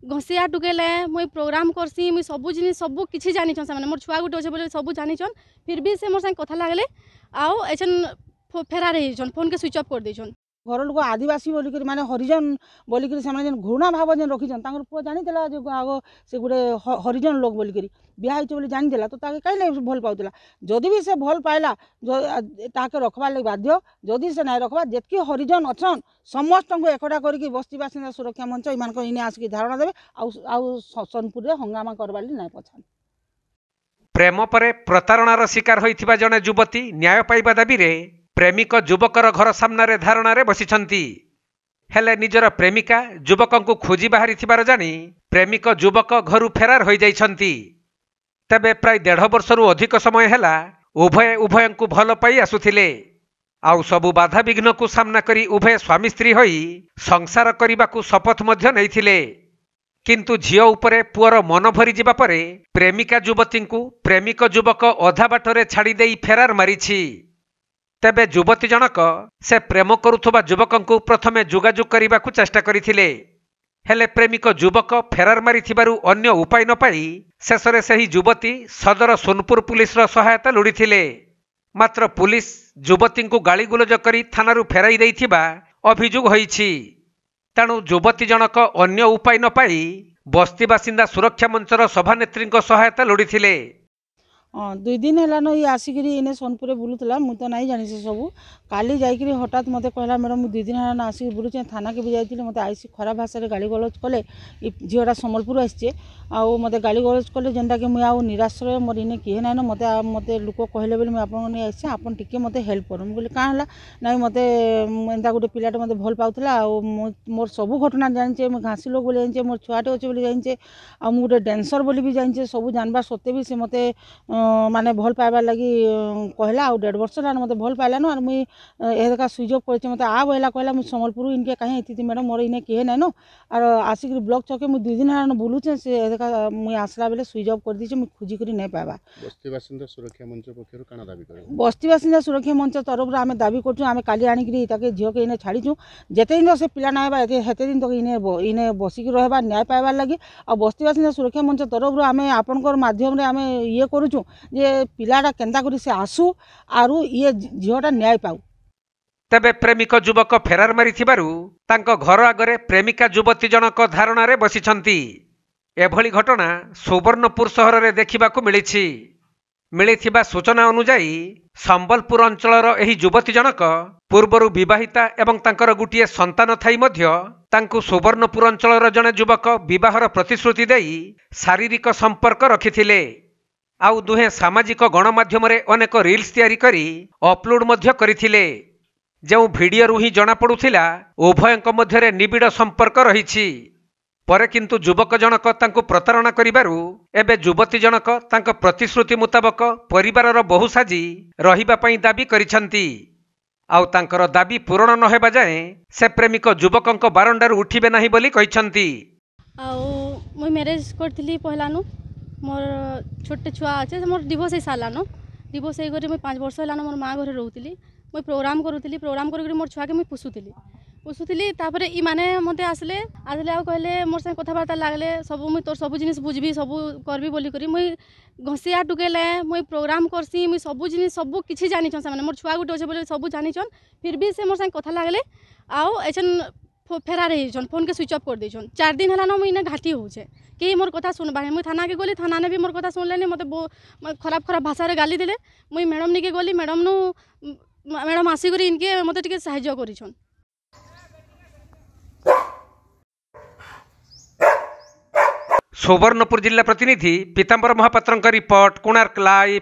घसिया टुकेले मुई प्रोग्राम करसी मुई सब जिन सब किसी जानी से मोर छुआ गोटे अच्छे बोले सब जानीछन फिर भी से मोर संग कथा लागले आउ एछन फेरार होइछन फोन के स्विच ऑफ कर देछन घर लोक आदिवासी बोलिक माने हरिजन बोलिक घृणा भाव जेन रखीछन तांकर पुआ जानीला जो आगो से गोटे हरिजन लोक बोलिक बिहा होइछ बोली जानीला तो ताके कहीं भल पाउला जदि भी से भल पाइला ताके रखबार लगे बाध्य जदि से नाई रखबा जेतकी हरिजन अछन समस्त को एकटा करके बस्ती बासिंदा सुरक्षा मंच इन इने आसिक धारणा देवे आउ सोनपुर रे हंगामा करबार नाई पछान प्रेम परे प्रतारणार शिकार होइथिबा जने युवती न्याय पाइबा दाबी रे प्रेमिक युवकर घर सामने धारणा बसिछंती हेले निजर प्रेमिका युवक को खोजी बाहरी थिबार जानी प्रेमिक युवक घर फेरार हो जाइछंती तबे प्राय 1.5 वर्षरु अधिक समय हेला उभय उभय को भल पाई आसुथिले आउ सबु बाधा विघ्न को सामना करी उभय स्वामी स्त्री होई संसार करने को शपथ मध्य नैथिले किंतु झियो उपरे पुअर मन भरी जिबा परे प्रेमिका युवती को प्रेमिक युवक अधा बाटरे छाड़ी देई फेरार मारिछि तेबे युवती जनक से प्रेम करुथुबा युवक को प्रथमे जोगाजोग करने को चेष्टा करथिले हेले प्रेमिक युवक फेरार मारिथिबारु अन्य उपाय न पाई शेषरे सही युवती सदर सोनपुर पुलिस रो सहायता लोड़ीथिले मात्र पुलिस युवती को गालीगुलज करी थानारु फेराई देइथिबा अभियोग होईछि तेणु युवती जनक अन्य उपाय न पाई बस्ती बासिंदा सुरक्षा मंचर सभानेत्री सहायता लोड़ीथिले 2 दिन है ये आसिक इने सोनपुर बुलूला मुझे नहीं जानी से सब काली जाकि हठात मत कहला मैडम 2 दिन है आसिक बुलूचे थाना के भी जाइए मत आई खराब भाषा गाली गलज कले झीटा सम्बलपुर आसी मत गाली गलज कले जेनटा कि मुझे आउ निराश्रय मोर इने किए ना मत मत लोक कहले बोली मुझे आपको नहीं आसी आप टिके मत हेल्प कर बोले क्या है ना मत एंता गोटे पिलाटे मत भल पाला मोर सब घटना जानी मुझे घासी लोक बोली जानी मोर छुआटे अच्छे बोली जानी आ गोटे डांसर बोली भी जानी सब जानवा सत्ते भी से मत माने भल पाइबार लगी कहला आ 1.5 वर्ष है मत भल पाइलान और मुई एका स्विच ऑफ कर मत आ बोला कहला मुझे सम्बलपुर इनके कहीं थी मैडम मोर इने किए ना और आसिक ब्लॉक चौके मुझे 2 दिन है बुलूचे से मुई आसला बेले स्विच ऑफ कर दी मुझे खोजिक नहीं पाइबा बस्ती बासिंदा सुरक्षा मंच पक्षर काना दाबी कर बस्ती बासिंदा सुरक्षा मंच तरफ आम दाबी कर आम काली आणिक झील के इने छाड़ीचु जिते दिन से पिला ना हेते दिन तक इने बसिक रहा न्याय पाइबार लगी आ बस्ती बासिंदा सुरक्षा मंच तरफ आम आपनकर माध्यम आम ये करूँ जे पिलाटा केंता करी से आसू आरु ये झीलटा न्याय पाऊ तेबे प्रेमिक युवक फेरार मारिथिबारु तांको घर आगरे प्रेमिका युवती जनक धारणा रे बसिछंती एभली घटना सुवर्णपुर सहर रे देखिबाकू मिलिछि मिलिथिबा सूचना अनुसार संबलपुर अंचलर एही युवती जनक पूर्वरु विवाहिता एवं तांकर गुटिए संतान थाई मध्य तांकु सुवर्णपुर अंचलर जने युवक विवाहर प्रतिश्रुति देई शारीरिक संपर्क रखिथिले आउ दुहे सामाजिक गणमाध्यम अनेक रील्स तैयारी करी अपलोड मध्य करिथिले जो भिडियो ही जना पड़ुथिला उभयक मध्यरे निबिड़ संपर्क रहिछि परे किंतु युवक जनक तांकु प्रतारणा करिबारु एबे युवती जनक तांक प्रतिश्रुति मुताबक परिवारर बहु साजी रहिबा पई दाबी करिसंती आउ तांकर दाबी पूरण न हेबा जाए से प्रेमिक युवकक बारंडार उठिबे नाही बोली कहिसंती आउ मुई मैरिज करथिली पहलानु मोर छोटे छुआ अच्छे मोर डिवोर्स हो सारान डिवोर्स हो मुझे 5 वर्ष है मोर माँ घर रोली मुझे प्रोग्राम करूली प्रोग्राम कर मोर छुआ के मुझे पुषुली तापर इ माने मते आसले आ कहले मोर संग कथबार्ता लागले सब मुझे तोर सब जिनिस बुझबी सब करबी बोली करी मुई घसिया टुकेले मुई प्रोग्राम करसी मुई सब जिनिस सब किसी जानीछन से मोर छुआ गोटे अच्छे बोले सब जानीछन फिर भी से मोर संग कथा लागले आउ एछन फेरार होइछन फोन के स्विच ऑफ कर देछन 4 दिन है मुझे इने घाटी होचे कि मोर कथा सुनबा मुझे थाना के गली थाना ने भी मोर कथा सुनले मत खराब खराब भाषा रे गाली देले मुई मैडम निके गली मैडम आसिक इनके मत टिके साहाय्य करिछन सुवर्णपुर जिला प्रतिनिधि पीतांबर महापात्रଙ୍କ रिपोर्ट कोणार्क लाइव।